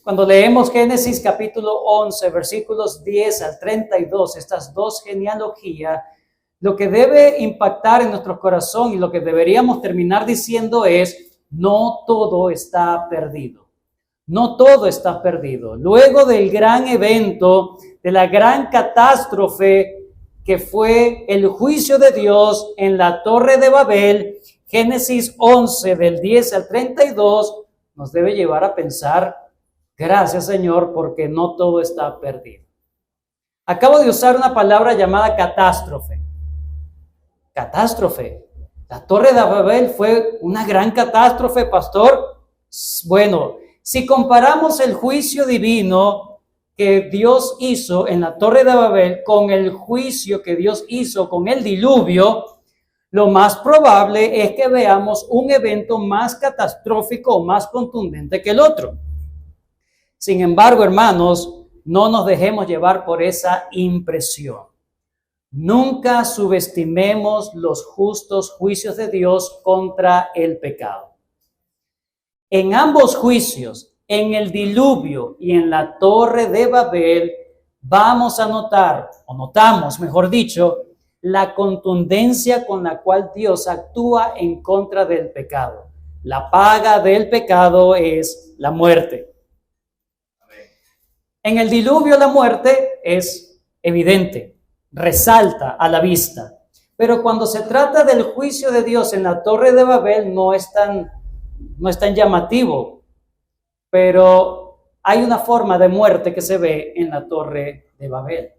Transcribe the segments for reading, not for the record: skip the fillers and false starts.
Cuando leemos Génesis capítulo 11, versículos 10 al 32, estas dos genealogías, lo que debe impactar en nuestro corazón y lo que deberíamos terminar diciendo es, no todo está perdido. No todo está perdido. Luego del gran evento, de la gran catástrofe que fue el juicio de Dios en la Torre de Babel, Génesis 11 del 10 al 32, nos debe llevar a pensar, gracias Señor, porque no todo está perdido. Acabo de usar una palabra llamada catástrofe. Catástrofe. La Torre de Babel fue una gran catástrofe, pastor. Bueno, si comparamos el juicio divino que Dios hizo en la Torre de Babel con el juicio que Dios hizo con el diluvio, lo más probable es que veamos un evento más catastrófico o más contundente que el otro. Sin embargo, hermanos, no nos dejemos llevar por esa impresión. Nunca subestimemos los justos juicios de Dios contra el pecado. En ambos juicios, en el diluvio y en la Torre de Babel, vamos a notar, o notamos, mejor dicho, la contundencia con la cual Dios actúa en contra del pecado. La paga del pecado es la muerte. En el diluvio la muerte es evidente, resalta a la vista. Pero cuando se trata del juicio de Dios en la Torre de Babel no es tan llamativo. Pero hay una forma de muerte que se ve en la Torre de Babel.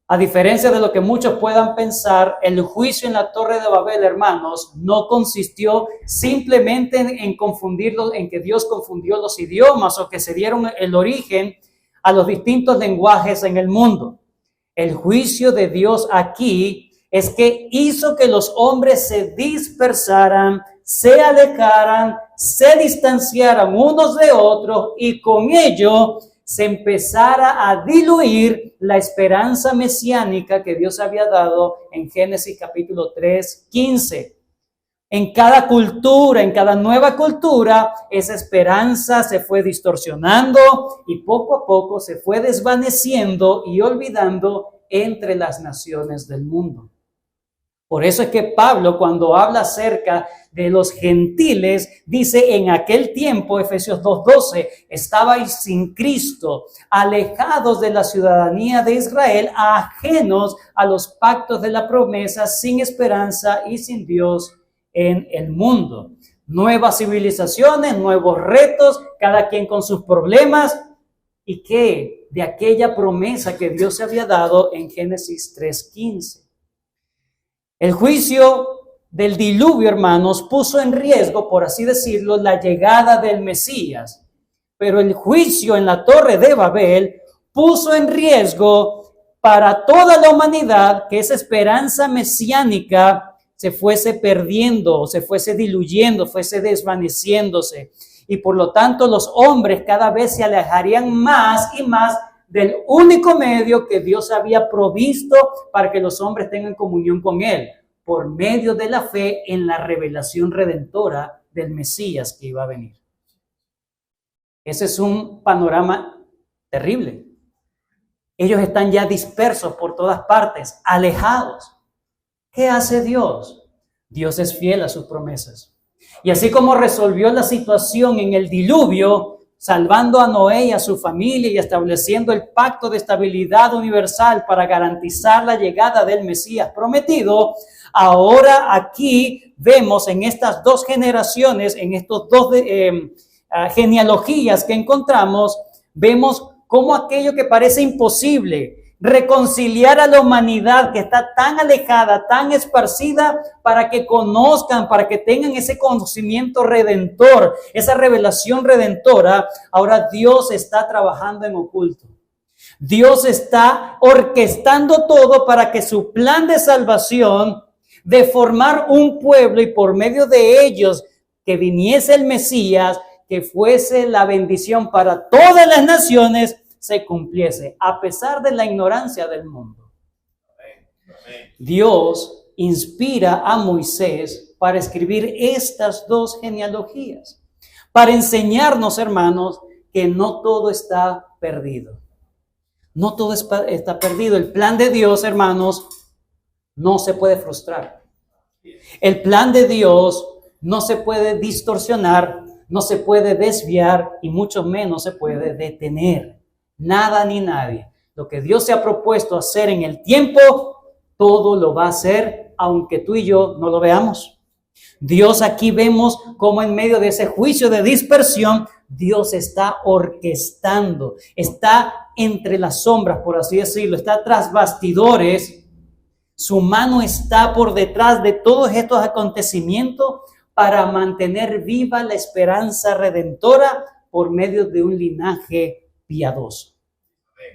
A diferencia de lo que muchos puedan pensar, el juicio en la Torre de Babel, hermanos, no consistió simplemente en confundirlos, en que Dios confundió los idiomas o que se dieron el origen a los distintos lenguajes en el mundo. El juicio de Dios aquí es que hizo que los hombres se dispersaran, se alejaran, se distanciaran unos de otros y con ello se empezara a diluir la esperanza mesiánica que Dios había dado en Génesis capítulo 3, 15. En cada cultura, en cada nueva cultura, esa esperanza se fue distorsionando y poco a poco se fue desvaneciendo y olvidando entre las naciones del mundo. Por eso es que Pablo, cuando habla acerca de los gentiles, dice en aquel tiempo, Efesios 2:12, estabais sin Cristo, alejados de la ciudadanía de Israel, ajenos a los pactos de la promesa, sin esperanza y sin Dios en el mundo. Nuevas civilizaciones, nuevos retos, cada quien con sus problemas. ¿Y qué? De aquella promesa que Dios se había dado en Génesis 3:15. El juicio del diluvio, hermanos, puso en riesgo, por así decirlo, la llegada del Mesías. Pero el juicio en la Torre de Babel puso en riesgo para toda la humanidad que esa esperanza mesiánica se fuese perdiendo, se fuese diluyendo, fuese desvaneciéndose. Y por lo tanto los hombres cada vez se alejarían más y más del único medio que Dios había provisto para que los hombres tengan comunión con Él, por medio de la fe en la revelación redentora del Mesías que iba a venir. Ese es un panorama terrible. Ellos están ya dispersos por todas partes, alejados. ¿Qué hace Dios? Dios es fiel a sus promesas. Y así como resolvió la situación en el diluvio, salvando a Noé y a su familia y estableciendo el pacto de estabilidad universal para garantizar la llegada del Mesías prometido, ahora aquí vemos en estas dos generaciones, en estos dos genealogías que encontramos, vemos cómo aquello que parece imposible, reconciliar a la humanidad que está tan alejada, tan esparcida, para que conozcan, para que tengan ese conocimiento redentor, esa revelación redentora. Ahora Dios está trabajando en oculto. Dios está orquestando todo para que su plan de salvación, de formar un pueblo y por medio de ellos que viniese el Mesías, que fuese la bendición para todas las naciones, se cumpliese, a pesar de la ignorancia del mundo. Dios inspira a Moisés para escribir estas dos genealogías, para enseñarnos, hermanos, que no todo está perdido. No todo está perdido. El plan de Dios, hermanos, no se puede frustrar. El plan de Dios no se puede distorsionar, no se puede desviar y mucho menos se puede detener. Nada ni nadie. Lo que Dios se ha propuesto hacer en el tiempo, todo lo va a hacer, aunque tú y yo no lo veamos. Dios, aquí vemos cómo en medio de ese juicio de dispersión, Dios está orquestando, está entre las sombras, por así decirlo, está tras bastidores. Su mano está por detrás de todos estos acontecimientos para mantener viva la esperanza redentora por medio de un linaje piadoso.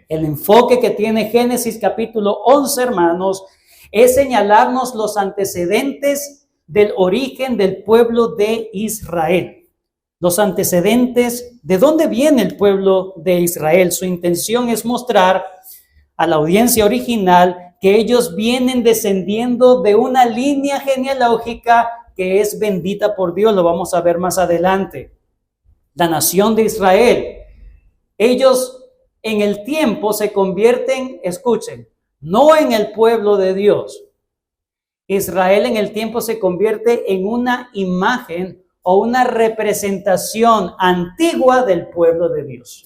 El enfoque que tiene Génesis capítulo 11, hermanos, es señalarnos los antecedentes del origen del pueblo de Israel. Los antecedentes, ¿de dónde viene el pueblo de Israel? Su intención es mostrar a la audiencia original que ellos vienen descendiendo de una línea genealógica que es bendita por Dios. Lo vamos a ver más adelante. La nación de Israel. Ellos en el tiempo se convierten, escuchen, no en el pueblo de Dios. Israel en el tiempo se convierte en una imagen o una representación antigua del pueblo de Dios.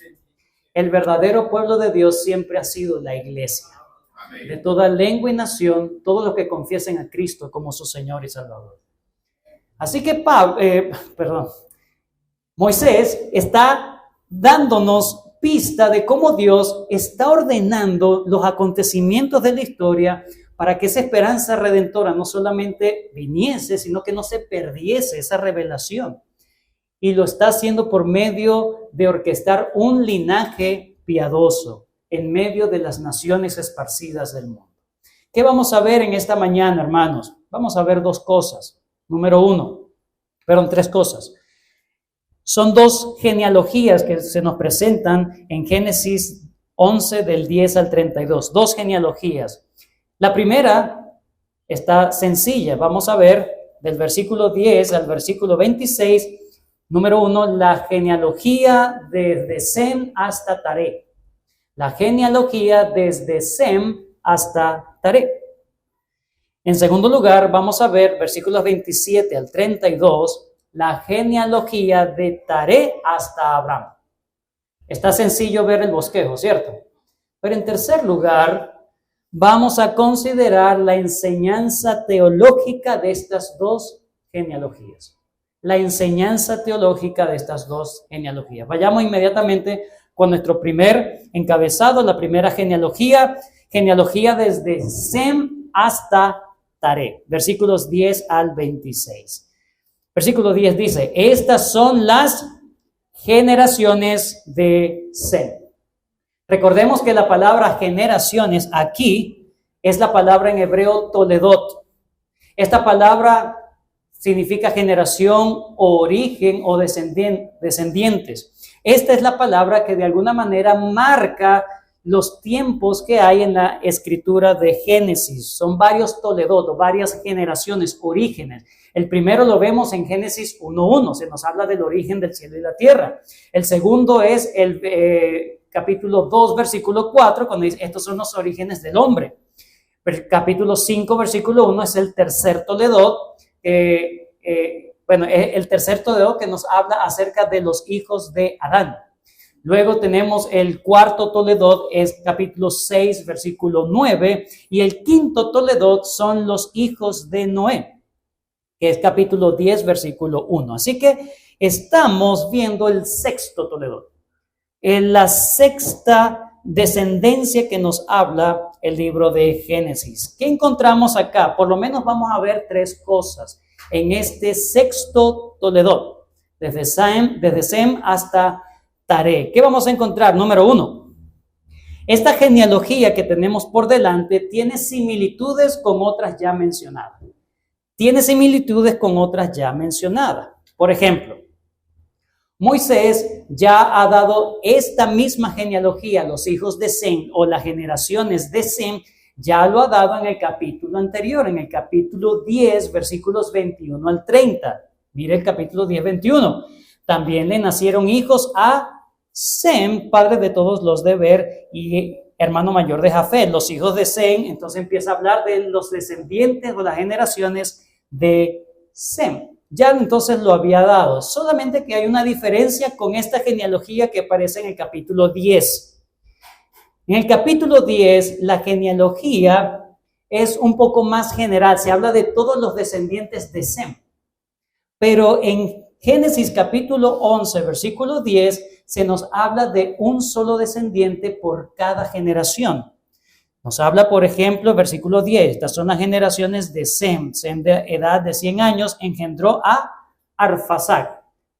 El verdadero pueblo de Dios siempre ha sido la iglesia. De toda lengua y nación, todos los que confiesen a Cristo como su Señor y Salvador. Así que Moisés está dándonos pista de cómo Dios está ordenando los acontecimientos de la historia para que esa esperanza redentora no solamente viniese, sino que no se perdiese esa revelación. Y lo está haciendo por medio de orquestar un linaje piadoso en medio de las naciones esparcidas del mundo. ¿Qué vamos a ver en esta mañana, hermanos? Vamos a ver tres cosas. Son dos genealogías que se nos presentan en Génesis 11 del 10 al 32. Dos genealogías. La primera está sencilla. Vamos a ver del versículo 10 al versículo 26. Número 1, la genealogía desde Sem hasta Taré. La genealogía desde Sem hasta Taré. En segundo lugar, vamos a ver versículos 27 al 32, la genealogía de Taré hasta Abraham. Está sencillo ver el bosquejo, ¿cierto? Pero en tercer lugar, vamos a considerar la enseñanza teológica de estas dos genealogías. La enseñanza teológica de estas dos genealogías. Vayamos inmediatamente con nuestro primer encabezado, la primera genealogía desde Sem hasta Taré, versículos 10 al 26. Versículo 10 dice, estas son las generaciones de Sem. Recordemos que la palabra generaciones aquí es la palabra en hebreo toledot. Esta palabra significa generación o origen o descendientes. Esta es la palabra que de alguna manera marca los tiempos que hay en la escritura de Génesis. Son varios toledot, varias generaciones, orígenes. El primero lo vemos en Génesis 1:1, se nos habla del origen del cielo y la tierra. El segundo es el capítulo 2, versículo 4, cuando dice, estos son los orígenes del hombre. El capítulo 5, versículo 1 es el tercer toledot, el tercer toledot que nos habla acerca de los hijos de Adán. Luego tenemos el cuarto toledot, es capítulo 6, versículo 9, y el quinto toledot son los hijos de Noé, que es capítulo 10, versículo 1. Así que estamos viendo el sexto toledot, la sexta descendencia que nos habla el libro de Génesis. ¿Qué encontramos acá? Por lo menos vamos a ver tres cosas en este sexto toledot, desde Sem hasta Taré. ¿Qué vamos a encontrar? Número 1. Esta genealogía que tenemos por delante tiene similitudes con otras ya mencionadas. Por ejemplo, Moisés ya ha dado esta misma genealogía a los hijos de Sem o las generaciones de Sem, ya lo ha dado en el capítulo anterior, en el capítulo 10, versículos 21 al 30. Mire el capítulo 10, 21. También le nacieron hijos a Sem, padre de todos los de Eber y hermano mayor de Jafet, los hijos de Sem. Entonces empieza a hablar de los descendientes o las generaciones de Sem. Ya entonces lo había dado, solamente que hay una diferencia con esta genealogía que aparece en el capítulo 10. En el capítulo 10, la genealogía es un poco más general, se habla de todos los descendientes de Sem. Pero en Génesis capítulo 11, versículo 10, se nos habla de un solo descendiente por cada generación. Nos habla, por ejemplo, versículo 10, estas son las generaciones de Sem. Sem, de edad de 100 años, engendró a Arfaxad.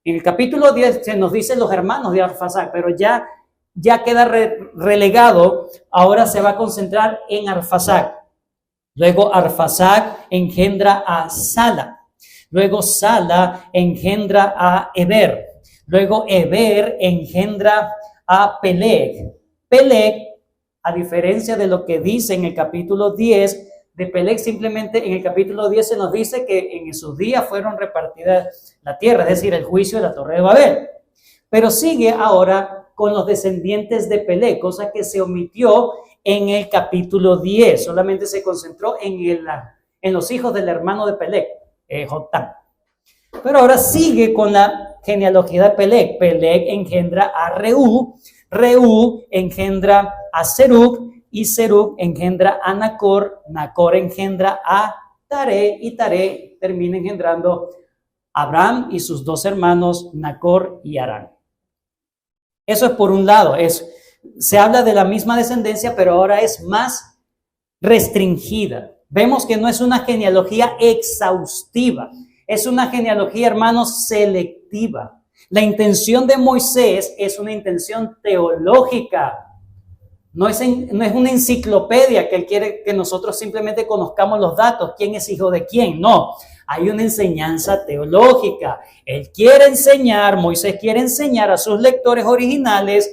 En el capítulo 10 se nos dicen los hermanos de Arfaxad, pero ya queda relegado, ahora se va a concentrar en Arfaxad. Luego Arfaxad engendra a Sala. Luego Sala engendra a Eber. Luego Eber engendra a Peleg. Peleg, a diferencia de lo que dice en el capítulo 10, de Peleg simplemente en el capítulo 10 se nos dice que en sus días fueron repartidas la tierra, es decir, el juicio de la Torre de Babel. Pero sigue ahora con los descendientes de Peleg, cosa que se omitió en el capítulo 10. Solamente se concentró en los hijos del hermano de Peleg, Jotán. Pero ahora sigue con la genealogía de Peleg. Peleg engendra a Reú. Reú engendra a Serug y Serug engendra a Nacor. Nacor engendra a Taré y Taré termina engendrando a Abraham y sus dos hermanos Nacor y Harán. Eso es por un lado, se habla de la misma descendencia, pero ahora es más restringida. Vemos que no es una genealogía exhaustiva, es una genealogía, hermanos, selectiva. La intención de Moisés es una intención teológica. No es una enciclopedia que él quiere que nosotros simplemente conozcamos los datos, quién es hijo de quién. No, hay una enseñanza teológica. Moisés quiere enseñar a sus lectores originales,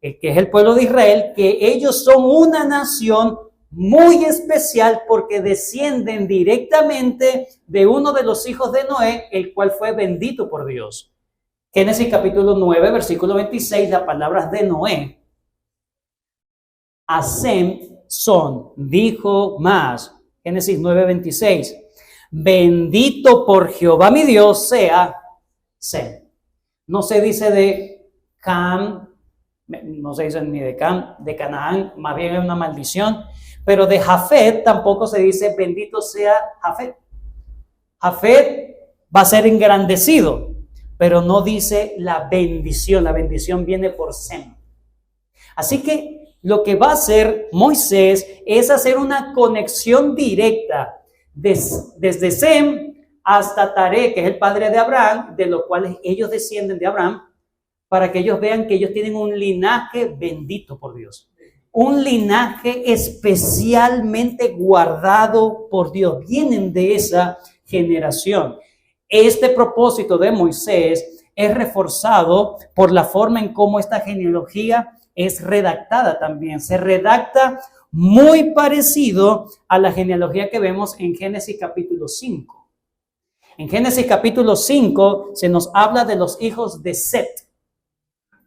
que es el pueblo de Israel, que ellos son una nación muy especial porque descienden directamente de uno de los hijos de Noé, el cual fue bendito por Dios. Génesis capítulo 9, versículo 26, las palabras de Noé. A Sem son, dijo más, Génesis 9, 26, bendito por Jehová mi Dios sea Sem. No se dice de Cam, no se dice ni de Cam, de Canaán, más bien es una maldición, pero de Jafet tampoco se dice bendito sea Jafet. Jafet va a ser engrandecido, pero no dice la bendición viene por Sem. Así que lo que va a hacer Moisés es hacer una conexión directa desde Sem hasta Taré, que es el padre de Abraham, de los cuales ellos descienden de Abraham, para que ellos vean que ellos tienen un linaje bendito por Dios. Un linaje especialmente guardado por Dios. Vienen de esa generación. Este propósito de Moisés es reforzado por la forma en cómo esta genealogía es redactada también. Se redacta muy parecido a la genealogía que vemos en Génesis capítulo 5. En Génesis capítulo 5 se nos habla de los hijos de Set.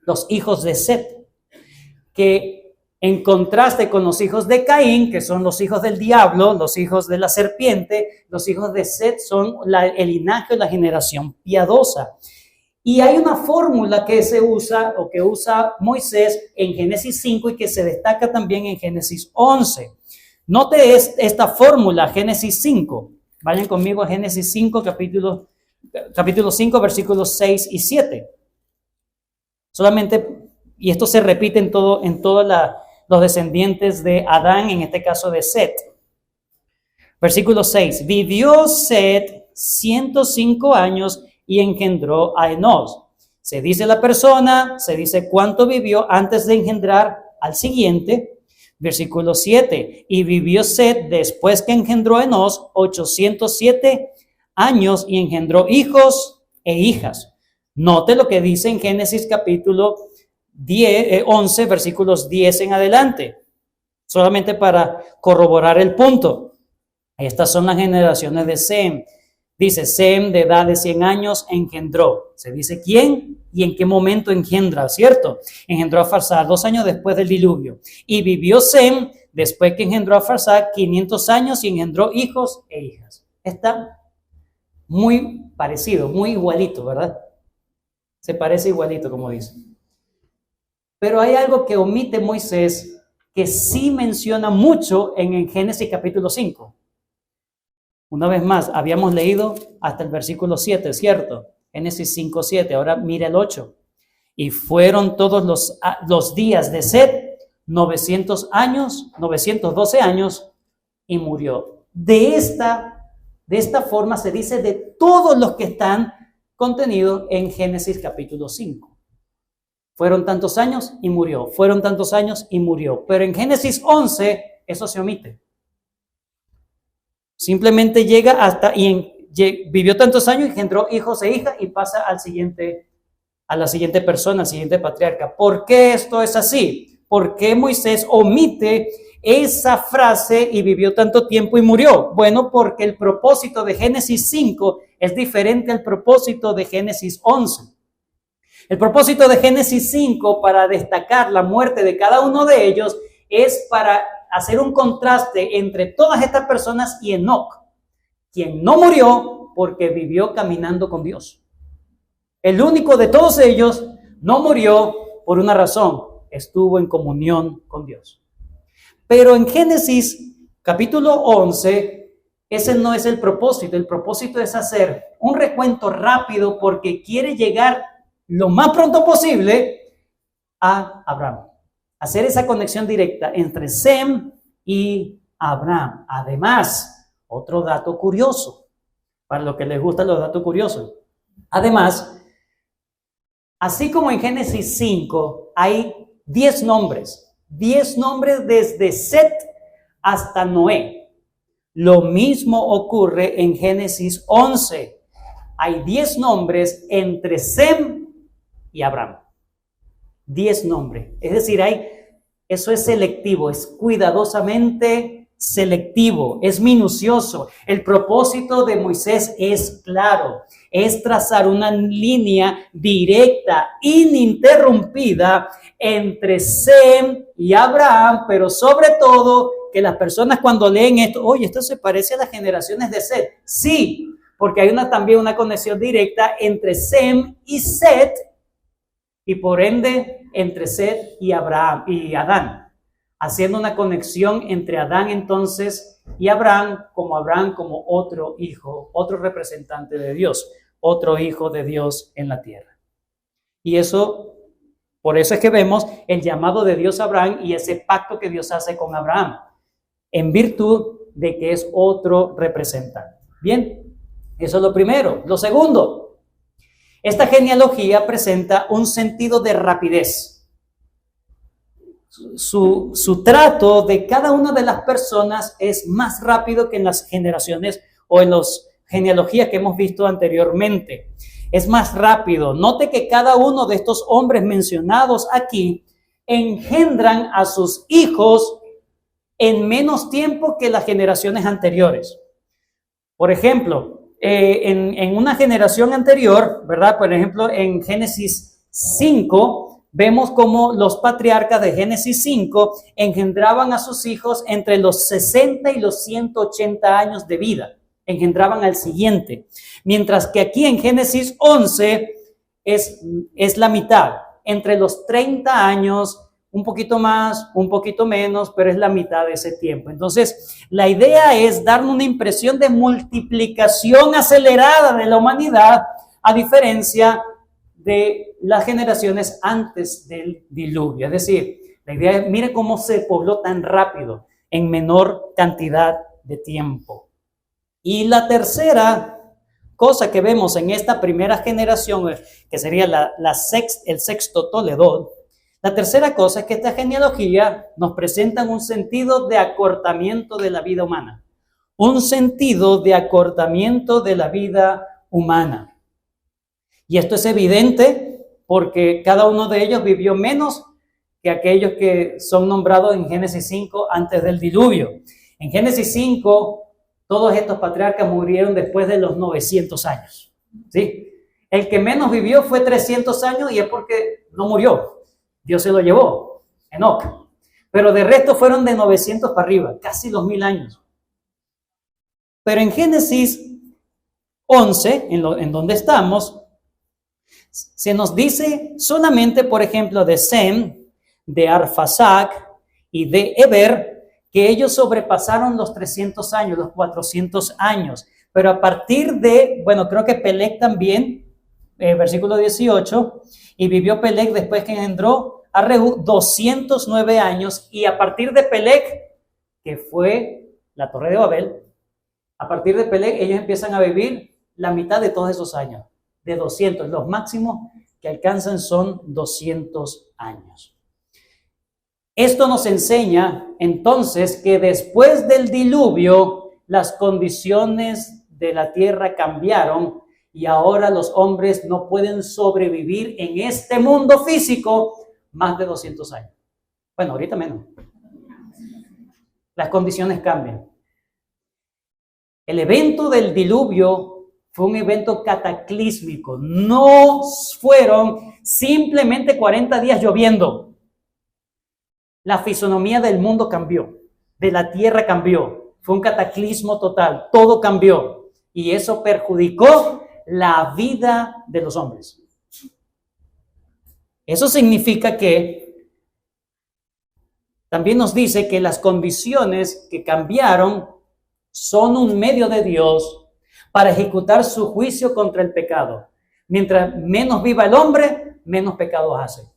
Los hijos de Set, que en contraste con los hijos de Caín, que son los hijos del diablo, los hijos de la serpiente, los hijos de Set son el linaje de la generación piadosa. Y hay una fórmula que se usa o que usa Moisés en Génesis 5 y que se destaca también en Génesis 11. Note esta fórmula, Génesis 5. Vayan conmigo a Génesis 5, capítulo 5, versículos 6 y 7. Solamente, y esto se repite en todos los descendientes de Adán, en este caso de Set. Versículo 6. Vivió Set 105 años y engendró a Enos. Se dice la persona, se dice cuánto vivió antes de engendrar al siguiente. Versículo 7. Y vivió Set después que engendró a Enos 807 años y engendró hijos e hijas. Note lo que dice en Génesis capítulo 11, versículos 10 en adelante. Solamente para corroborar el punto. Estas son las generaciones de Sem. Dice, Sem, de edad de 100 años, engendró. Se dice quién y en qué momento engendra, ¿cierto? Engendró a Farsad 2 años después del diluvio. Y vivió Sem, después que engendró a Farsad, 500 años y engendró hijos e hijas. Está muy parecido, muy igualito, ¿verdad? Se parece igualito, como dice. Pero hay algo que omite Moisés, que sí menciona mucho en Génesis capítulo 5. Una vez más, habíamos leído hasta el versículo 7, ¿cierto? Génesis 5, 7. Ahora mira el 8. Y fueron todos los días de Set 912 años, y murió. De esta forma se dice de todos los que están contenidos en Génesis capítulo 5. Fueron tantos años y murió. Fueron tantos años y murió. Pero en Génesis 11, eso se omite. Simplemente llega hasta y vivió tantos años, engendró hijos e hijas y pasa a la siguiente persona, al siguiente patriarca. ¿Por qué esto es así? ¿Por qué Moisés omite esa frase y vivió tanto tiempo y murió? Bueno, porque el propósito de Génesis 5 es diferente al propósito de Génesis 11. El propósito de Génesis 5 para destacar la muerte de cada uno de ellos es para hacer un contraste entre todas estas personas y Enoc, quien no murió porque vivió caminando con Dios. El único de todos ellos no murió por una razón: estuvo en comunión con Dios. Pero en Génesis capítulo 11, ese no es el propósito. El propósito es hacer un recuento rápido porque quiere llegar lo más pronto posible a Abraham. Hacer esa conexión directa entre Sem y Abraham. Además, otro dato curioso, para los que les gustan los datos curiosos. Además, así como en Génesis 5 hay 10 nombres desde Set hasta Noé. Lo mismo ocurre en Génesis 11. Hay 10 nombres entre Sem y Abraham. 10 nombres. Es decir, eso es selectivo, es cuidadosamente selectivo, es minucioso. El propósito de Moisés es claro, es trazar una línea directa, ininterrumpida entre Sem y Abraham, pero sobre todo que las personas cuando leen esto, oye, esto se parece a las generaciones de Set. Sí, porque hay también una conexión directa entre Sem y Set, y por ende entre Set y Abraham y Adán, haciendo una conexión entre Adán entonces y Abraham como otro hijo, otro representante de Dios, otro hijo de Dios en la tierra. Y por eso es que vemos el llamado de Dios a Abraham y ese pacto que Dios hace con Abraham, en virtud de que es otro representante. Bien, eso es lo primero. Lo segundo, esta genealogía presenta un sentido de rapidez. Su trato de cada una de las personas es más rápido que en las generaciones o en las genealogías que hemos visto anteriormente. Es más rápido. Note que cada uno de estos hombres mencionados aquí engendran a sus hijos en menos tiempo que las generaciones anteriores. Por ejemplo, en una generación anterior, ¿verdad? Por ejemplo, en Génesis 5, vemos cómo los patriarcas de Génesis 5 engendraban a sus hijos entre los 60 y los 180 años de vida. Engendraban al siguiente. Mientras que aquí en Génesis 11 es la mitad. Entre los 30 años, un poquito más, un poquito menos, pero es la mitad de ese tiempo. Entonces, la idea es dar una impresión de multiplicación acelerada de la humanidad, a diferencia de las generaciones antes del diluvio. Es decir, la idea es, mire cómo se pobló tan rápido en menor cantidad de tiempo. Y la tercera cosa que vemos en esta primera generación, que sería el sexto Toledot, la tercera cosa es que esta genealogía nos presenta un sentido de acortamiento de la vida humana. Un sentido de acortamiento de la vida humana. Y esto es evidente porque cada uno de ellos vivió menos que aquellos que son nombrados en Génesis 5 antes del diluvio. En Génesis 5, Todos estos patriarcas murieron después de los 900 años. ¿Sí? El que menos vivió fue 300 años y es porque no murió. Dios se lo llevó, Enoc. Pero de resto fueron de 900 para arriba, casi los 1000 años. Pero en Génesis 11, en donde estamos, se nos dice solamente, por ejemplo, de Sem, de Arfaxad y de Eber, que ellos sobrepasaron los 300 años, los 400 años. Pero a partir de, bueno, creo que Peleg también, versículo 18, y vivió Peleg después que engendró a Rehú 209 años, y a partir de Peleg, que fue la Torre de Babel, a partir de Peleg ellos empiezan a vivir la mitad de todos esos años, de 200, los máximos que alcanzan son 200 años. Esto nos enseña entonces que después del diluvio las condiciones de la tierra cambiaron y ahora los hombres no pueden sobrevivir en este mundo físico más de 200 años. Bueno, ahorita menos. Las condiciones cambian. El evento del diluvio fue un evento cataclísmico. No fueron simplemente 40 días lloviendo. La fisonomía del mundo cambió, de la tierra cambió. Fue un cataclismo total, todo cambió. Y eso perjudicó la vida de los hombres. Eso significa que también nos dice que las condiciones que cambiaron son un medio de Dios para ejecutar su juicio contra el pecado. Mientras menos viva el hombre, menos pecados hace.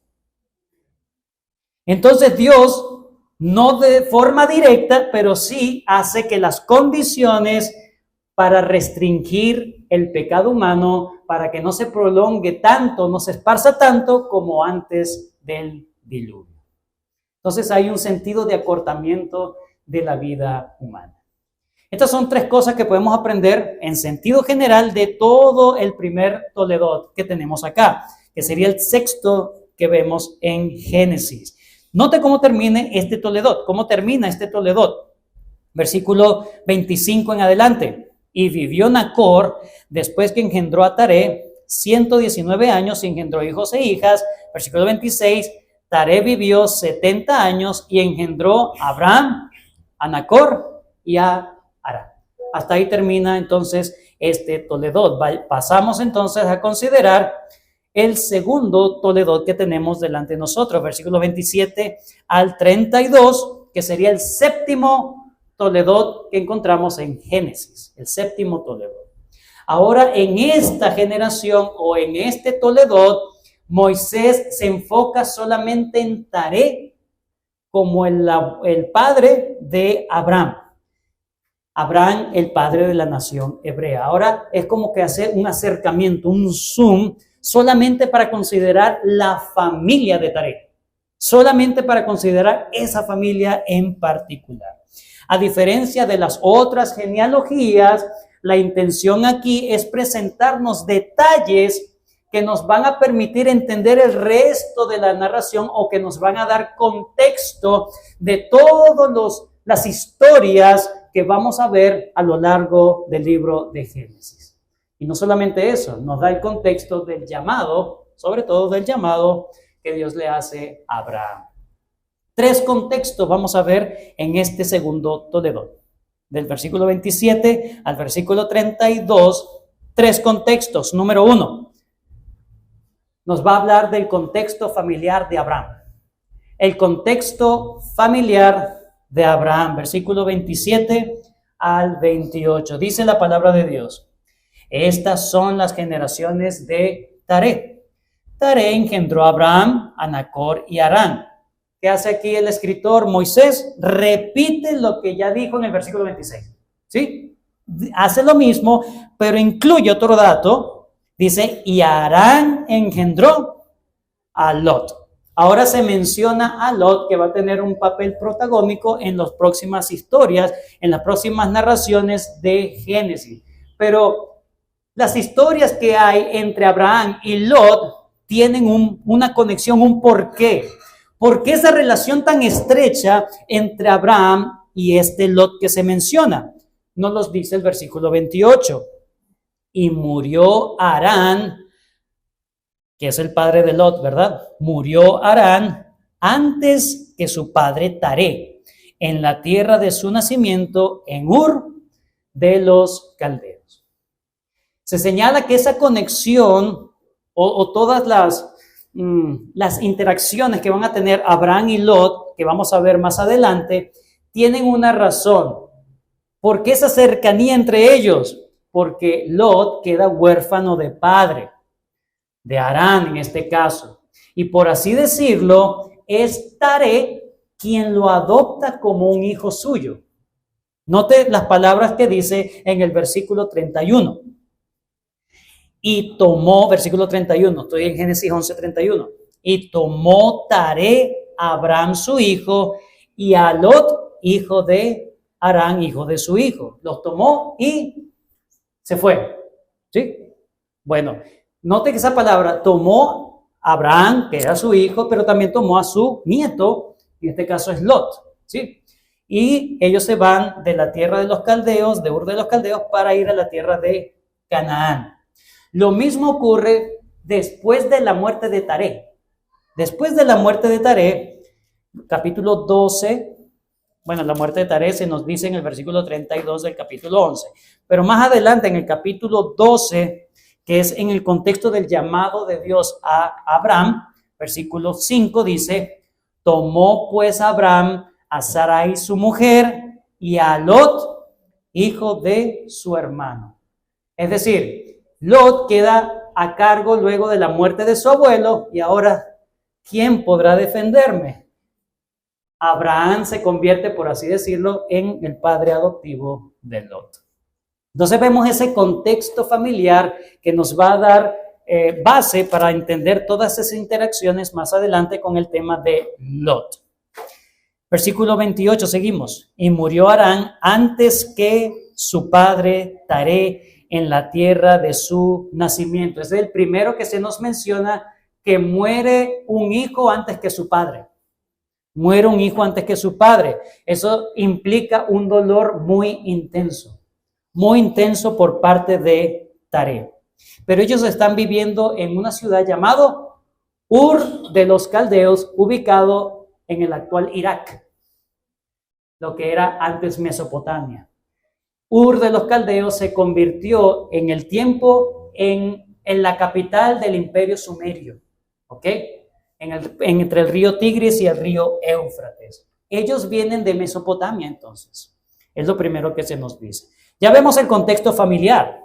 Entonces Dios, no de forma directa, pero sí hace que las condiciones para restringir el pecado humano, para que no se prolongue tanto, no se esparza tanto como antes del diluvio. Entonces hay un sentido de acortamiento de la vida humana. Estas son tres cosas que podemos aprender en sentido general de todo el primer Toledot que tenemos acá, que sería el sexto que vemos en Génesis. Note cómo termina este Toledot. ¿Cómo termina este Toledot? Versículo 25 en adelante. Y vivió Nacor, después que engendró a Taré, 119 años, y engendró hijos e hijas. Versículo 26, Taré vivió 70 años y engendró a Abraham, a Nacor y a Harán. Hasta ahí termina entonces este Toledot. Pasamos entonces a considerar el segundo Toledot que tenemos delante de nosotros, versículos 27 al 32, que sería el séptimo Toledot que encontramos en Génesis, el séptimo Toledot. Ahora, en esta generación o en este Toledot, Moisés se enfoca solamente en Taré como el padre de Abraham. Abraham, el padre de la nación hebrea. Ahora es como que hacer un acercamiento, un zoom, solamente para considerar la familia de Taré. Solamente para considerar esa familia en particular. A diferencia de las otras genealogías, la intención aquí es presentarnos detalles que nos van a permitir entender el resto de la narración o que nos van a dar contexto de todas las historias que vamos a ver a lo largo del libro de Génesis. Y no solamente eso, nos da el contexto del llamado, sobre todo del llamado que Dios le hace a Abraham. Tres contextos vamos a ver en este segundo Toledot. Del versículo 27 al versículo 32, tres contextos. Número 1, nos va a hablar del contexto familiar de Abraham. El contexto familiar de Abraham, versículo 27 al 28. Dice la palabra de Dios. Estas son las generaciones de Taré. Taré engendró a Abraham, a Nacor y a Harán. ¿Qué hace aquí el escritor Moisés? Repite lo que ya dijo en el versículo 26. ¿Sí? Hace lo mismo, pero incluye otro dato. Dice, y Harán engendró a Lot. Ahora se menciona a Lot, que va a tener un papel protagónico en las próximas historias, en las próximas narraciones de Génesis. Pero las historias que hay entre Abraham y Lot tienen una conexión, un porqué. ¿Por qué esa relación tan estrecha entre Abraham y este Lot que se menciona? nos los dice el versículo 28. Y murió Harán, que es el padre de Lot, ¿verdad? Murió Harán antes que su padre Taré, en la tierra de su nacimiento, en Ur de los Caldeos. Se señala que esa conexión o todas las interacciones que van a tener Abraham y Lot, que vamos a ver más adelante, tienen una razón. ¿Por qué esa cercanía entre ellos? Porque Lot queda huérfano de padre, de Harán en este caso. Y por así decirlo, es Taré quien lo adopta como un hijo suyo. Note las palabras que dice en el versículo 31. Y tomó, versículo 31, estoy en Génesis 11:31. Y tomó Taré a Abraham su hijo y a Lot, hijo de Harán, hijo de su hijo. Los tomó y se fue. ¿Sí? Bueno, note que esa palabra tomó a Abraham, que era su hijo, pero también tomó a su nieto, en este caso es Lot. ¿Sí? Y ellos se van de la tierra de los caldeos, de Ur de los Caldeos, para ir a la tierra de Canaán. Lo mismo ocurre después de la muerte de Taré. Después de la muerte de Taré, capítulo 12, bueno, la muerte de Taré se nos dice en el versículo 32 del capítulo 11, pero más adelante en el capítulo 12, que es en el contexto del llamado de Dios a Abraham, versículo 5 dice, tomó pues Abraham a Sarai su mujer y a Lot, hijo de su hermano. Es decir, Lot queda a cargo luego de la muerte de su abuelo y ahora, ¿quién podrá defenderme? Abraham se convierte, por así decirlo, en el padre adoptivo de Lot. Entonces vemos ese contexto familiar que nos va a dar base para entender todas esas interacciones más adelante con el tema de Lot. Versículo 28, seguimos. Y murió Harán antes que su padre Taré en la tierra de su nacimiento. Es el primero que se nos menciona que muere un hijo antes que su padre. Muere un hijo antes que su padre. Eso implica un dolor muy intenso por parte de Taré. Pero ellos están viviendo en una ciudad llamada Ur de los Caldeos, ubicado en el actual Irak, lo que era antes Mesopotamia. Ur de los Caldeos se convirtió en el tiempo en la capital del imperio sumerio, ¿ok? Entre el río Tigris y el río Éufrates. Ellos vienen de Mesopotamia entonces, es lo primero que se nos dice. Ya vemos el contexto familiar.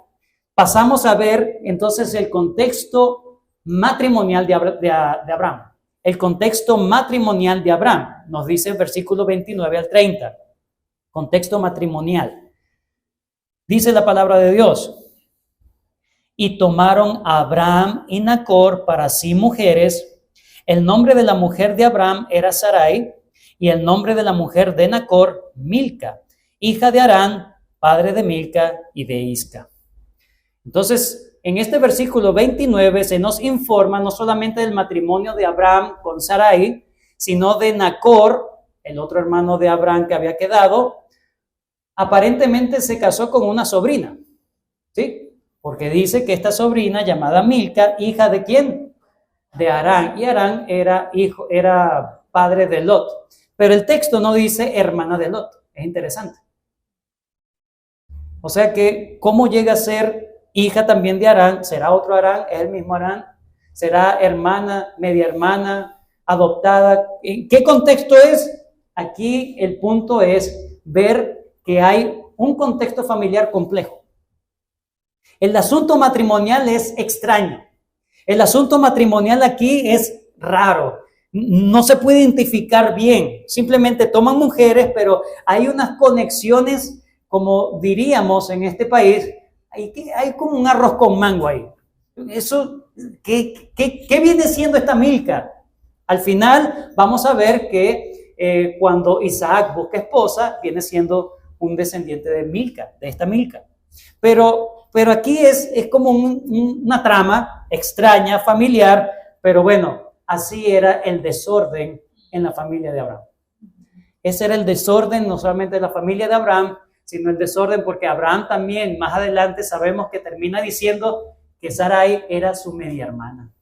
Pasamos a ver entonces el contexto matrimonial de Abraham. El contexto matrimonial de Abraham, nos dice el versículo 29 al 30. Contexto matrimonial. Dice la palabra de Dios. Y tomaron a Abraham y Nacor para sí mujeres. El nombre de la mujer de Abraham era Sarai, y el nombre de la mujer de Nacor, Milca, hija de Harán, padre de Milca y de Isca. Entonces, en este versículo 29 se nos informa no solamente del matrimonio de Abraham con Sarai, sino de Nacor, el otro hermano de Abraham que había quedado. Aparentemente se casó con una sobrina, ¿sí? Porque dice que esta sobrina llamada Milca, hija de ¿quién? De Harán. Y Harán era padre de Lot. Pero el texto no dice hermana de Lot. Es interesante. O sea que, ¿cómo llega a ser hija también de Harán? ¿Será otro Harán? ¿Es el mismo Harán? ¿Será hermana, media hermana, adoptada? ¿En qué contexto es? Aquí el punto es ver que hay un contexto familiar complejo. El asunto matrimonial es extraño. El asunto matrimonial aquí es raro. No se puede identificar bien. Simplemente toman mujeres, pero hay unas conexiones, como diríamos en este país, hay como un arroz con mango ahí. Eso, ¿qué viene siendo esta Milca? Al final vamos a ver que cuando Isaac busca esposa, viene siendo un descendiente de Milca, de esta Milca. Pero aquí es como una trama extraña, familiar, pero bueno, así era el desorden en la familia de Abraham. Ese era el desorden no solamente de la familia de Abraham, sino el desorden, porque Abraham también, más adelante sabemos que termina diciendo que Sarai era su media hermana.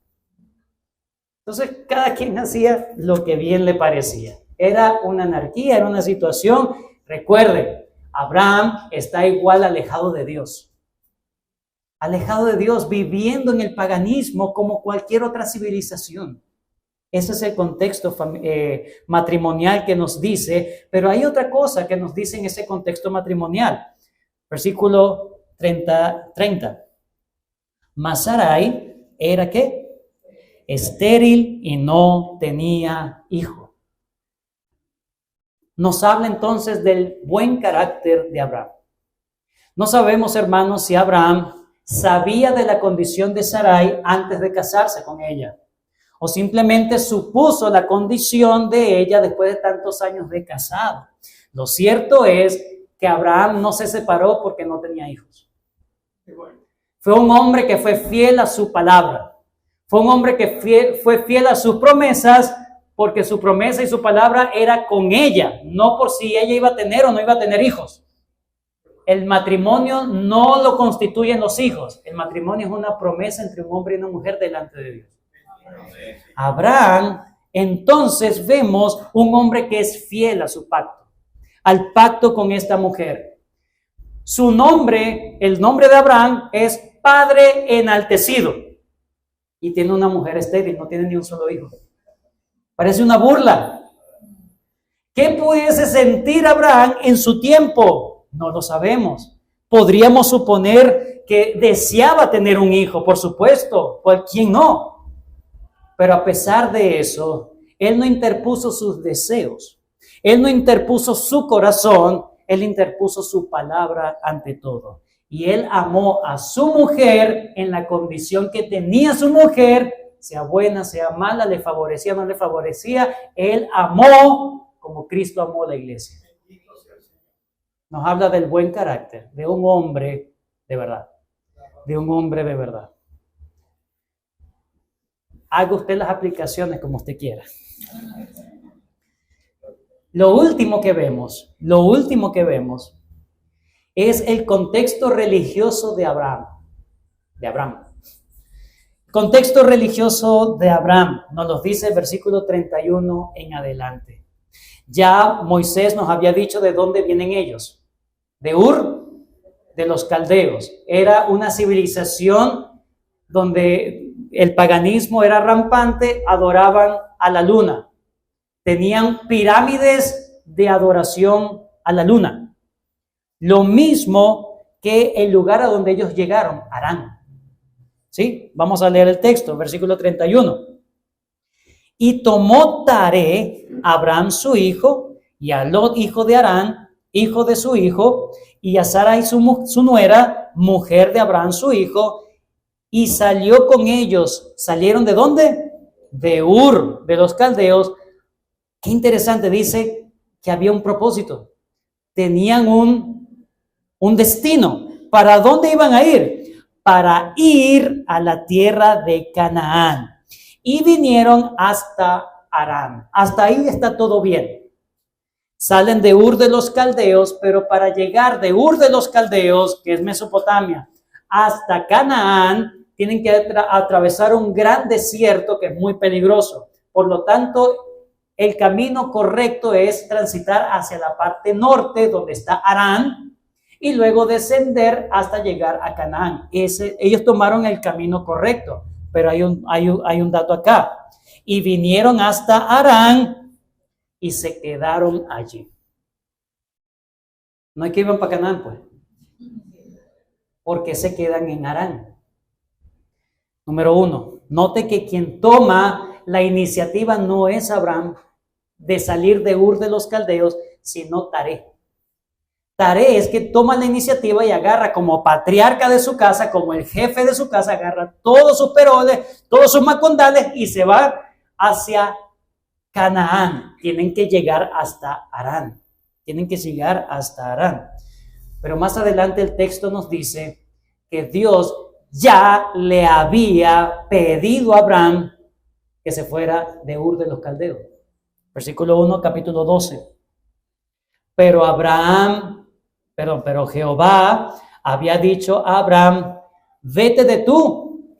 Entonces, cada quien hacía lo que bien le parecía. Era una anarquía, era una situación. Recuerden, Abraham está igual alejado de Dios. Alejado de Dios, viviendo en el paganismo como cualquier otra civilización. Ese es el contexto matrimonial que nos dice, pero hay otra cosa que nos dice en ese contexto matrimonial. Versículo 30. Mas Sarai era ¿qué? Estéril y no tenía hijo. Nos habla entonces del buen carácter de Abraham. No sabemos, hermanos, si Abraham sabía de la condición de Sarai antes de casarse con ella, o simplemente supuso la condición de ella después de tantos años de casado. Lo cierto es que Abraham no se separó porque no tenía hijos. Fue un hombre que fue fiel a su palabra. Fue un hombre que fue fiel a sus promesas, porque su promesa y su palabra era con ella, no por si ella iba a tener o no iba a tener hijos. El matrimonio no lo constituyen los hijos. El matrimonio es una promesa entre un hombre y una mujer delante de Dios. Abraham, entonces vemos un hombre que es fiel a su pacto, al pacto con esta mujer. Su nombre, el nombre de Abraham es Padre Enaltecido. Y tiene una mujer estéril, no tiene ni un solo hijo. Parece una burla. ¿Qué pudiese sentir Abraham en su tiempo? No lo sabemos. Podríamos suponer que deseaba tener un hijo, por supuesto. ¿Quién no? Pero a pesar de eso, él no interpuso sus deseos. Él no interpuso su corazón. Él interpuso su palabra ante todo. Y él amó a su mujer en la condición que tenía su mujer, sea buena, sea mala, le favorecía, no le favorecía. Él amó como Cristo amó a la iglesia. Nos habla del buen carácter, de un hombre de verdad. De un hombre de verdad. Haga usted las aplicaciones como usted quiera. Lo último que vemos es el contexto religioso de Abraham. Contexto religioso de Abraham, nos lo dice el versículo 31 en adelante. Ya Moisés nos había dicho de dónde vienen ellos. De Ur, de los caldeos. Era una civilización donde el paganismo era rampante, adoraban a la luna. Tenían pirámides de adoración a la luna. Lo mismo que el lugar a donde ellos llegaron, Harán. ¿Sí? Vamos a leer el texto, versículo 31. Y tomó Taré, Abraham su hijo, y a Lot, hijo de Harán, hijo de su hijo, y a Sarai su nuera, mujer de Abraham su hijo, y salió con ellos. ¿Salieron de dónde? De Ur, de los caldeos. Qué interesante, dice que había un propósito. Tenían un destino. ¿Para dónde iban a ir? Para ir a la tierra de Canaán. Y vinieron hasta Harán. Hasta ahí está todo bien. Salen de Ur de los caldeos, pero para llegar de Ur de los caldeos, que es Mesopotamia, hasta Canaán, tienen que atravesar un gran desierto que es muy peligroso. Por lo tanto, el camino correcto es transitar hacia la parte norte, donde está Harán, y luego descender hasta llegar a Canaán. Ellos tomaron el camino correcto, pero hay un dato acá. Y vinieron hasta Harán y se quedaron allí. No es que iban para Canaán, pues. ¿Por qué se quedan en Harán? Número 1, note que quien toma la iniciativa no es Abraham de salir de Ur de los caldeos, sino Taré. Taré es que toma la iniciativa y agarra como patriarca de su casa, como el jefe de su casa, agarra todos sus peroles, todos sus macondales y se va hacia Canaán. Tienen que llegar hasta Harán. Pero más adelante el texto nos dice que Dios ya le había pedido a Abraham que se fuera de Ur de los caldeos. Versículo 1, capítulo 12. Pero Abraham pero Jehová había dicho a Abraham, vete de tu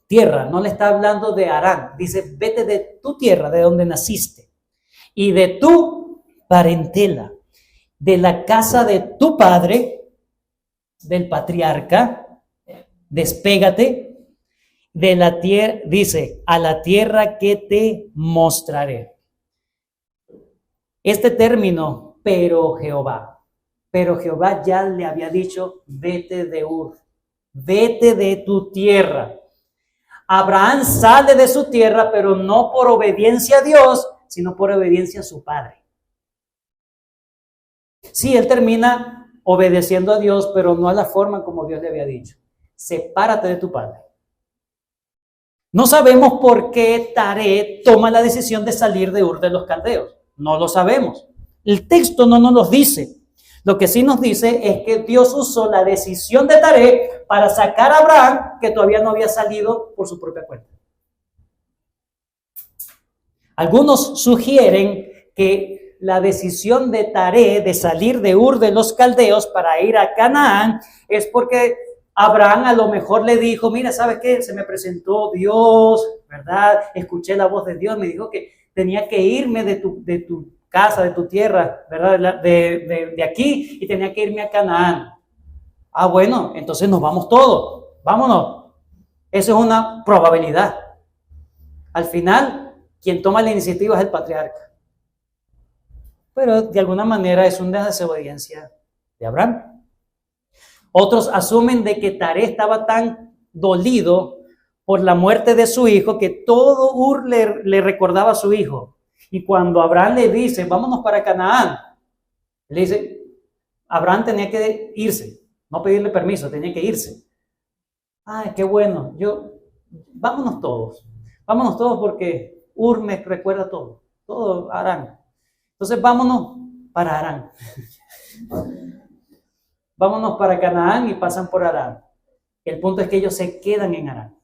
tierra. No le está hablando de Harán, dice, vete de tu tierra, de donde naciste, y de tu parentela, de la casa de tu padre, del patriarca, despégate de la tierra, dice, a la tierra que te mostraré. Este término, pero Jehová ya le había dicho, vete de Ur, vete de tu tierra. Abraham sale de su tierra, pero no por obediencia a Dios, sino por obediencia a su padre. Sí, él termina obedeciendo a Dios, pero no a la forma como Dios le había dicho. Sepárate de tu padre. No sabemos por qué Taré toma la decisión de salir de Ur de los Caldeos. No lo sabemos. El texto no nos lo dice. Lo que sí nos dice es que Dios usó la decisión de Taré para sacar a Abraham, que todavía no había salido por su propia cuenta. Algunos sugieren que la decisión de Taré de salir de Ur de los Caldeos para ir a Canaán es porque Abraham a lo mejor le dijo, mira, ¿sabes qué? Se me presentó Dios, ¿verdad? Escuché la voz de Dios, me dijo que tenía que irme de tu casa, de tu tierra, ¿verdad? De aquí, y tenía que irme a Canaán. Ah, bueno, entonces nos vamos todos, vámonos. Eso es una probabilidad. Al final, quien toma la iniciativa es el patriarca. Pero de alguna manera es una desobediencia de Abraham. Otros asumen de que Taré estaba tan dolido por la muerte de su hijo que todo Ur le recordaba a su hijo. Y cuando Abraham le dice, vámonos para Canaán, le dice, Abraham tenía que irse, no pedirle permiso, tenía que irse. Ay, qué bueno, vámonos todos porque Ur me recuerda todo Harán. Entonces vámonos para Harán. Vámonos para Canaán y pasan por Harán. El punto es que ellos se quedan en Harán.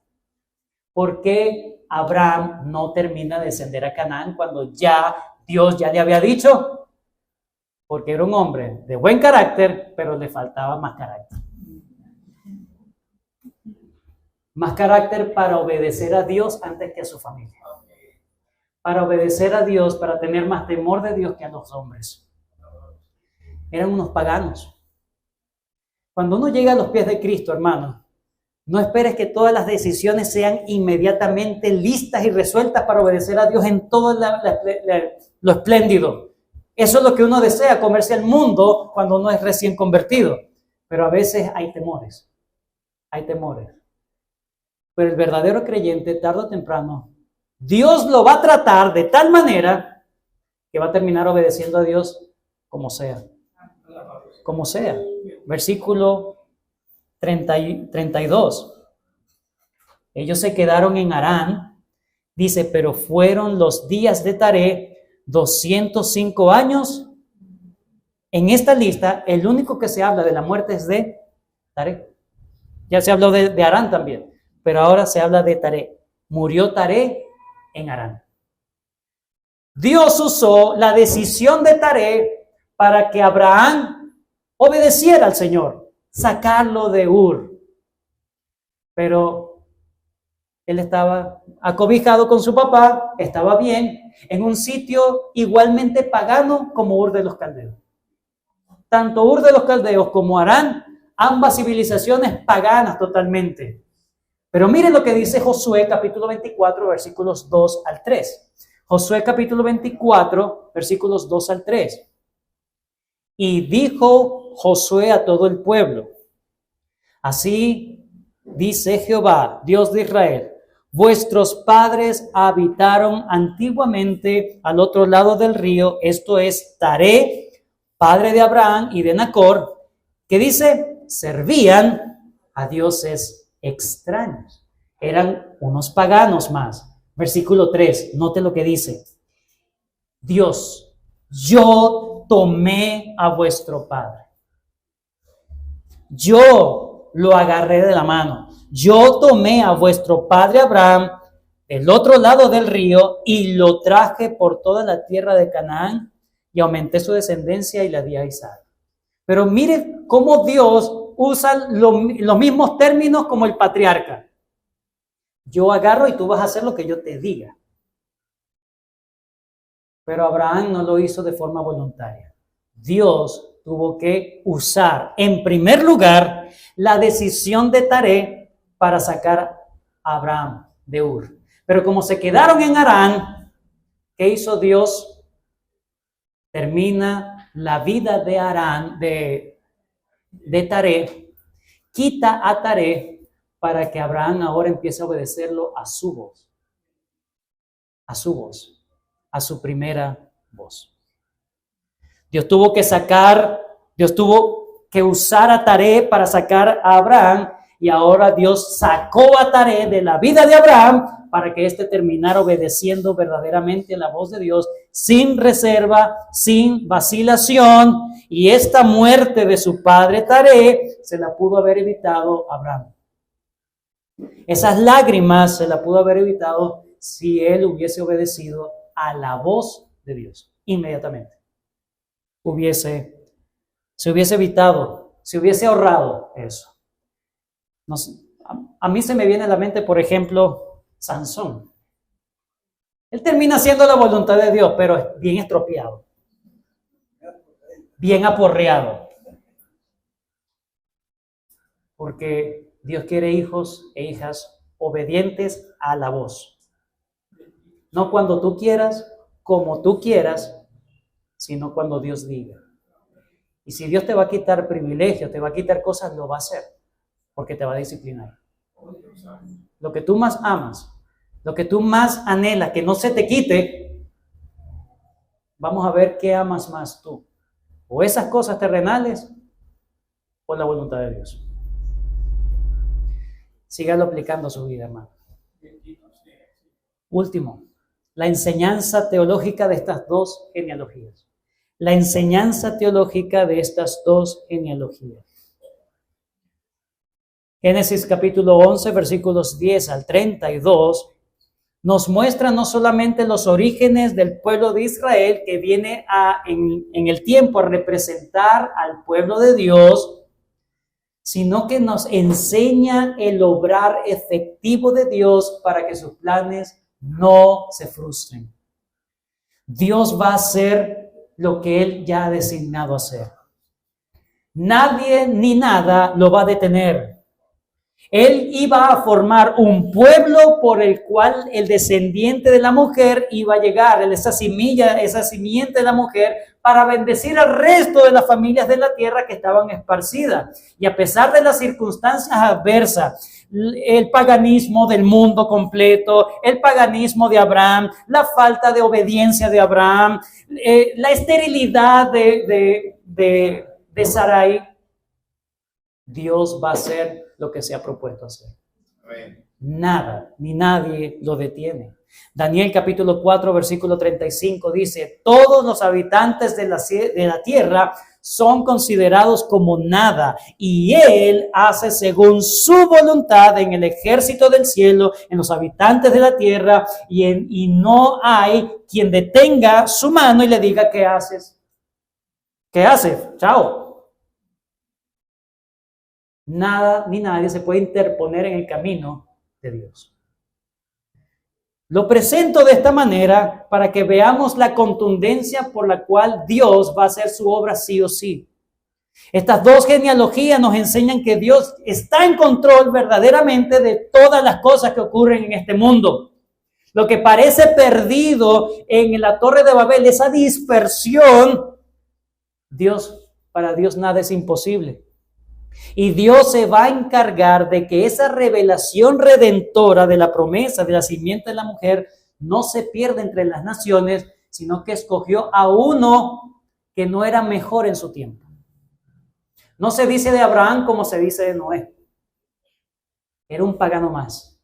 ¿Por qué Abraham no termina de descender a Canaán cuando Dios ya le había dicho? Porque era un hombre de buen carácter, pero le faltaba más carácter. Más carácter para obedecer a Dios antes que a su familia. Para obedecer a Dios, para tener más temor de Dios que a los hombres. Eran unos paganos. Cuando uno llega a los pies de Cristo, hermano, no esperes que todas las decisiones sean inmediatamente listas y resueltas para obedecer a Dios en todo lo espléndido. Eso es lo que uno desea, comerse al mundo cuando uno es recién convertido. Pero a veces hay temores. Hay temores. Pero el verdadero creyente, tarde o temprano, Dios lo va a tratar de tal manera que va a terminar obedeciendo a Dios como sea. Como sea. Versículo 32. Ellos se quedaron en Harán, dice, pero fueron los días de Taré 205 años. En esta lista, el único que se habla de la muerte es de Taré. Ya se habló de Harán también, pero ahora se habla de Taré. Murió Taré en Harán. Dios usó la decisión de Taré para que Abraham obedeciera al Señor, sacarlo de Ur. Pero él estaba acobijado con su papá, estaba bien, en un sitio igualmente pagano como Ur de los Caldeos. Tanto Ur de los Caldeos como Harán, ambas civilizaciones paganas totalmente. Pero miren lo que dice Josué capítulo 24, versículos 2 al 3. Josué capítulo 24, versículos 2 al 3. Y dijo Josué a todo el pueblo, así dice Jehová, Dios de Israel, vuestros padres habitaron antiguamente al otro lado del río, esto es Taré, padre de Abraham y de Nacor, que dice, servían a dioses extraños. Eran unos paganos más. Versículo 3, note lo que dice. Dios, yo tomé a vuestro padre. Yo lo agarré de la mano. Yo tomé a vuestro padre Abraham del otro lado del río y lo traje por toda la tierra de Canaán y aumenté su descendencia y la di a Isaac. Pero mire cómo Dios usa los mismos términos como el patriarca. Yo agarro y tú vas a hacer lo que yo te diga. Pero Abraham no lo hizo de forma voluntaria. Dios tuvo que usar, en primer lugar, la decisión de Taré para sacar a Abraham de Ur. Pero como se quedaron en Harán, ¿qué hizo Dios? Termina la vida de Harán, de Taré, quita a Taré para que Abraham ahora empiece a obedecerlo a su voz. A su voz. A su primera voz. Dios tuvo que usar a Taré para sacar a Abraham, y ahora Dios sacó a Taré de la vida de Abraham para que éste terminara obedeciendo verdaderamente la voz de Dios, sin reserva, sin vacilación, y esta muerte de su padre Taré se la pudo haber evitado Abraham. Esas lágrimas se la pudo haber evitado si él hubiese obedecido a la voz de Dios inmediatamente. Se hubiese evitado, se hubiese ahorrado eso. A mí se me viene a la mente, por ejemplo, Sansón. Él termina haciendo la voluntad de Dios, pero es bien estropeado, bien aporreado. Porque Dios quiere hijos e hijas obedientes a la voz. No cuando tú quieras, como tú quieras, sino cuando Dios diga. Y si Dios te va a quitar privilegios, te va a quitar cosas, lo va a hacer, porque te va a disciplinar. Lo que tú más amas, lo que tú más anhelas, que no se te quite, vamos a ver qué amas más tú. O esas cosas terrenales, o la voluntad de Dios. Sígalo aplicando a su vida, hermano. Último, la enseñanza teológica de estas dos genealogías. La enseñanza teológica de estas dos genealogías. Génesis capítulo 11, versículos 10 al 32, nos muestra no solamente los orígenes del pueblo de Israel, que viene en el tiempo a representar al pueblo de Dios, sino que nos enseña el obrar efectivo de Dios para que sus planes no se frustren. Dios va a hacer lo que Él ya ha designado hacer. Nadie ni nada lo va a detener. Él iba a formar un pueblo por el cual el descendiente de la mujer iba a llegar, esa simiente de la mujer, para bendecir al resto de las familias de la tierra que estaban esparcidas. Y a pesar de las circunstancias adversas, el paganismo del mundo completo, el paganismo de Abraham, la falta de obediencia de Abraham, la esterilidad de Sarai, Dios va a hacer lo que se ha propuesto hacer. Amén. Nada ni nadie lo detiene. Daniel capítulo 4 versículo 35 dice: todos los habitantes de la tierra son considerados como nada, y Él hace según su voluntad en el ejército del cielo, en los habitantes de la tierra, y no hay quien detenga su mano y le diga: ¿qué haces? ¿Qué haces? Chao. Nada ni nadie se puede interponer en el camino de Dios. Lo presento de esta manera para que veamos la contundencia por la cual Dios va a hacer su obra sí o sí. Estas dos genealogías nos enseñan que Dios está en control verdaderamente de todas las cosas que ocurren en este mundo. Lo que parece perdido en la Torre de Babel, esa dispersión, para Dios nada es imposible. Y Dios se va a encargar de que esa revelación redentora de la promesa de la simiente de la mujer no se pierda entre las naciones, sino que escogió a uno que no era mejor en su tiempo. No se dice de Abraham como se dice de Noé. Era un pagano más,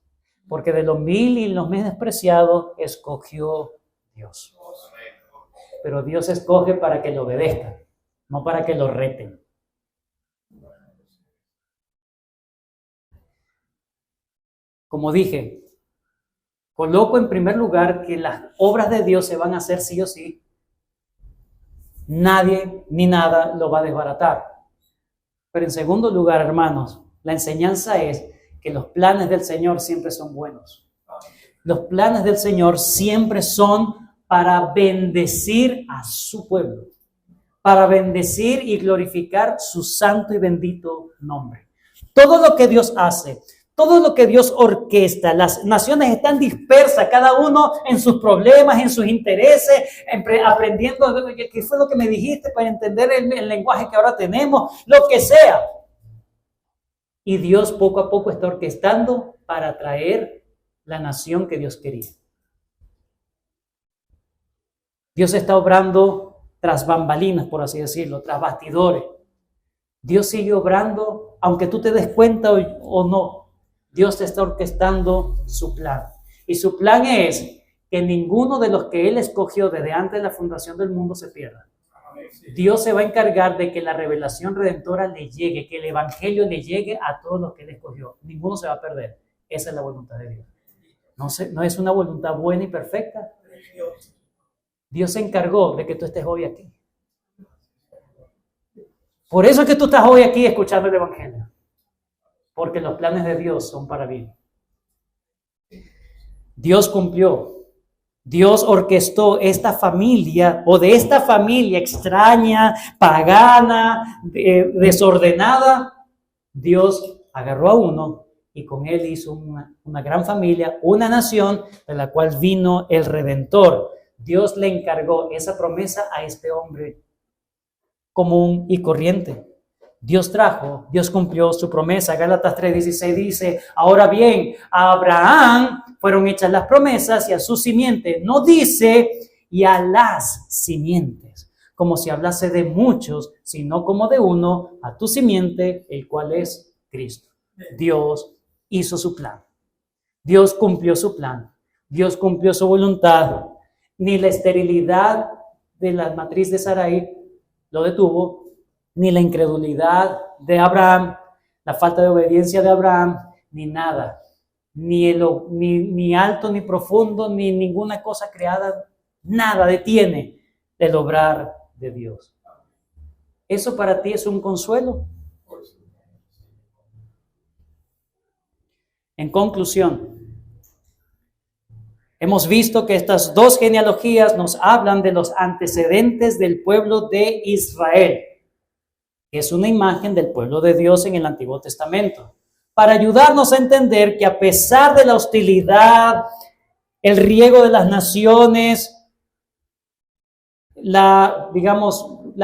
porque de los vil y los menospreciados escogió Dios. Pero Dios escoge para que lo obedezcan, no para que lo reten. Como dije, coloco en primer lugar que las obras de Dios se van a hacer sí o sí. Nadie ni nada lo va a desbaratar. Pero en segundo lugar, hermanos, la enseñanza es que los planes del Señor siempre son buenos. Los planes del Señor siempre son para bendecir a su pueblo, para bendecir y glorificar su santo y bendito nombre. Todo lo que Dios hace, todo lo que Dios orquesta, las naciones están dispersas, cada uno en sus problemas, en sus intereses, aprendiendo qué fue lo que me dijiste para entender el lenguaje que ahora tenemos, lo que sea. Y Dios poco a poco está orquestando para traer la nación que Dios quería. Dios está obrando tras bambalinas, por así decirlo, tras bastidores. Dios sigue obrando, aunque tú te des cuenta o no. Dios te está orquestando su plan. Y su plan es que ninguno de los que Él escogió desde antes de la fundación del mundo se pierda. Dios se va a encargar de que la revelación redentora le llegue, que el evangelio le llegue a todos los que Él escogió. Ninguno se va a perder. Esa es la voluntad de Dios. No es una voluntad buena y perfecta. Dios se encargó de que tú estés hoy aquí. Por eso es que tú estás hoy aquí escuchando el evangelio. Porque los planes de Dios son para bien. Dios cumplió. Dios orquestó esta familia, o de esta familia extraña, pagana, desordenada. Dios agarró a uno y con él hizo una gran familia, una nación de la cual vino el Redentor. Dios le encargó esa promesa a este hombre común y corriente. Dios cumplió su promesa. Gálatas 3:16 dice, ahora bien, a Abraham fueron hechas las promesas y a su simiente. No dice, y a las simientes, como si hablase de muchos, sino como de uno, a tu simiente, el cual es Cristo. Dios hizo su plan. Dios cumplió su plan. Dios cumplió su voluntad. Ni la esterilidad de la matriz de Sarai lo detuvo, ni la incredulidad de Abraham, la falta de obediencia de Abraham, ni nada, ni alto, ni profundo, ni ninguna cosa creada, nada detiene el obrar de Dios. ¿Eso para ti es un consuelo? En conclusión, hemos visto que estas dos genealogías nos hablan de los antecedentes del pueblo de Israel, que es una imagen del pueblo de Dios en el Antiguo Testamento, para ayudarnos a entender que a pesar de la hostilidad, el riego de las naciones, la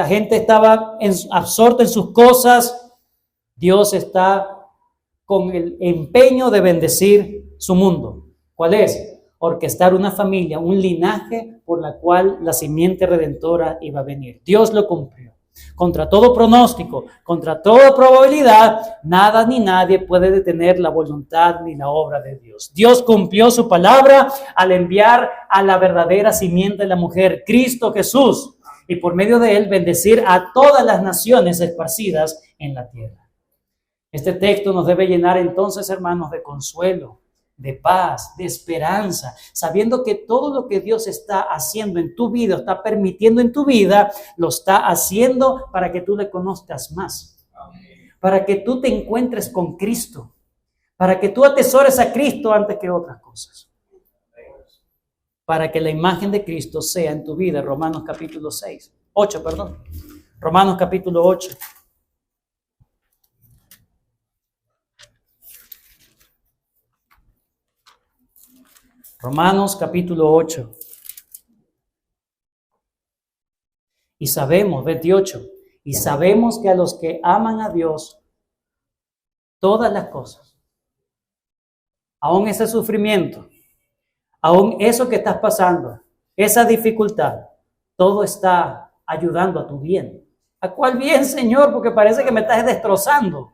gente estaba absorta en sus cosas, Dios está con el empeño de bendecir su mundo. ¿Cuál es? Orquestar una familia, un linaje por la cual la simiente redentora iba a venir. Dios lo cumplió. Contra todo pronóstico, contra toda probabilidad, nada ni nadie puede detener la voluntad ni la obra de Dios. Dios cumplió su palabra al enviar a la verdadera simiente de la mujer, Cristo Jesús, y por medio de él bendecir a todas las naciones esparcidas en la tierra. Este texto nos debe llenar entonces, hermanos, de consuelo, de paz, de esperanza, sabiendo que todo lo que Dios está haciendo en tu vida, está permitiendo en tu vida, lo está haciendo para que tú le conozcas más, para que tú te encuentres con Cristo, para que tú atesores a Cristo antes que otras cosas, para que la imagen de Cristo sea en tu vida. Romanos capítulo 8. Romanos capítulo 8. Romanos capítulo 8. Y sabemos, 28, y sabemos que a los que aman a Dios, todas las cosas, aún ese sufrimiento, aún eso que estás pasando, esa dificultad, todo está ayudando a tu bien. ¿A cuál bien, Señor? Porque parece que me estás destrozando.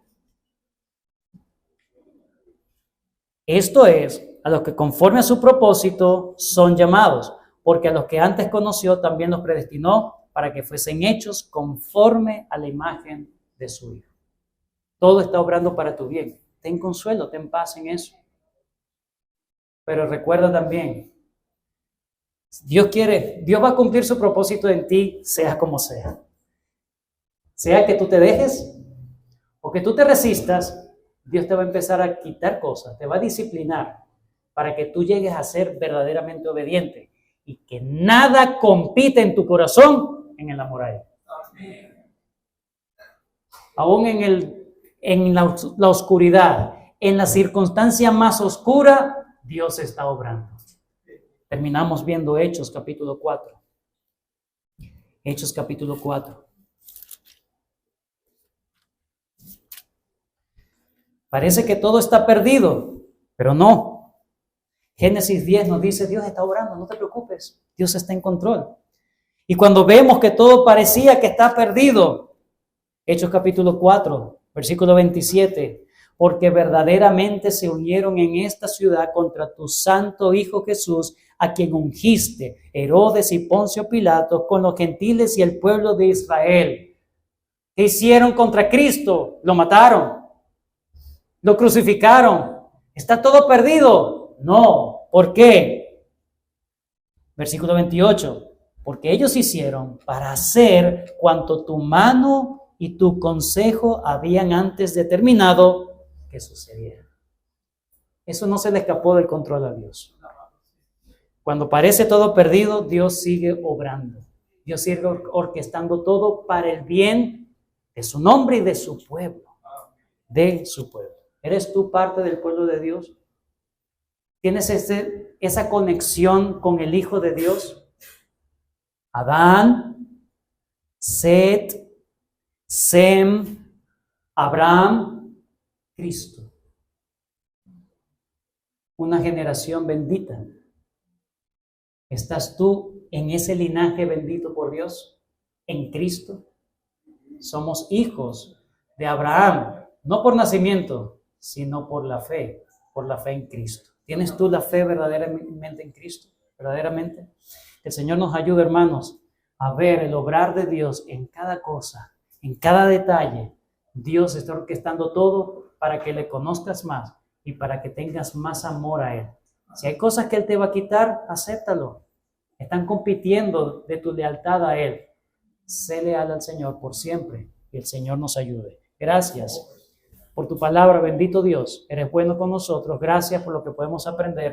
Esto es, a los que conforme a su propósito son llamados, porque a los que antes conoció también los predestinó para que fuesen hechos conforme a la imagen de su Hijo. Todo está obrando para tu bien. Ten consuelo, ten paz en eso. Pero recuerda también, Dios va a cumplir su propósito en ti, sea como sea. Sea que tú te dejes Aunque tú te resistas, Dios te va a empezar a quitar cosas, te va a disciplinar para que tú llegues a ser verdaderamente obediente y que nada compite en tu corazón en el amor a Él. Aún en la oscuridad, en la circunstancia más oscura, Dios está obrando. Terminamos viendo Hechos capítulo 4. Hechos capítulo 4. Parece que todo está perdido, pero no. Génesis 10 nos dice, Dios está obrando, no te preocupes, Dios está en control. Y cuando vemos que todo parecía que está perdido, Hechos capítulo 4, versículo 27, porque verdaderamente se unieron en esta ciudad contra tu santo Hijo Jesús, a quien ungiste, Herodes y Poncio Pilato, con los gentiles y el pueblo de Israel. ¿Qué hicieron contra Cristo? Lo mataron, lo crucificaron. ¿Está todo perdido? No. ¿Por qué? Versículo 28, porque ellos hicieron para hacer cuanto tu mano y tu consejo habían antes determinado que sucediera. Eso no se le escapó del control a Dios. Cuando parece todo perdido, Dios sigue obrando. Dios sigue orquestando todo para el bien de su nombre y de su pueblo. De su pueblo. ¿Eres tú parte del pueblo de Dios? ¿Tienes esa conexión con el Hijo de Dios? Adán, Set, Sem, Abraham, Cristo. Una generación bendita. ¿Estás tú en ese linaje bendito por Dios? ¿En Cristo? Somos hijos de Abraham, no por nacimiento, sino por la fe en Cristo. ¿Tienes tú la fe verdaderamente en Cristo? ¿Verdaderamente? Que el Señor nos ayude, hermanos, a ver el obrar de Dios en cada cosa, en cada detalle. Dios está orquestando todo para que le conozcas más y para que tengas más amor a Él. Si hay cosas que Él te va a quitar, acéptalo. Están compitiendo de tu lealtad a Él. Sé leal al Señor por siempre y el Señor nos ayude. Gracias por tu palabra, bendito Dios. Eres bueno con nosotros. Gracias por lo que podemos aprender.